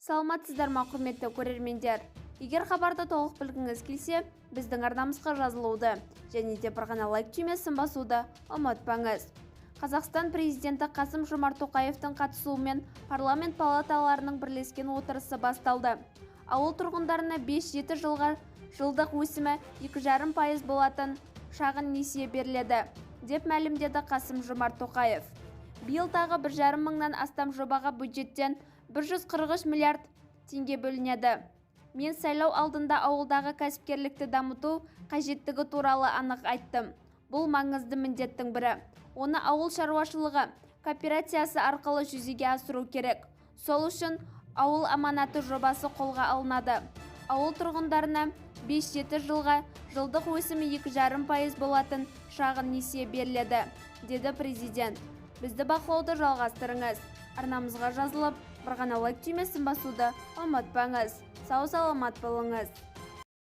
Саламатсыздар ма, құрметті көрермендер? Егер хабарды толық білгіңіз келсе, біздің арнамызға жазылуды және де бір ғана лайк түймесін басуды ұмытпаңыз. Қазақстан президенті Қасым-Жомарт Тоқаевтың қатысуымен парламент палаталарының бірлескен отырысы басталды. Ауыл тұрғындарына 5-7 жылға жылдық өсімі 2,5% болатын шағын несие беріледі, деп мәлімдеді Қасым-Жомарт Тоқаев. Биыл тағы 1,5 мыңнан астам жобаға бюджеттен 143 миллиард теңге бөлінеді. Мен сайлау алдында ауылдағы кәсіпкерлікті дамыту қажеттігі туралы анық айттым. Бұл маңызды міндеттің бірі. Оны ауыл шаруашылығы кооперациясы арқылы жүзеге асыру керек. Сол үшін ауыл аманаты жобасы қолға алынады. Ауыл тұрғындарына 5-7 жылға жылдық өсімі 2,5% болатын шағын несие беріледі, деді президент. Бізді бақылауды жалғастырыңыз. Арнамызға жазылып, бір ғана лайк түймесін басуды ұмытпаңыз. Сау саламат болыңыз.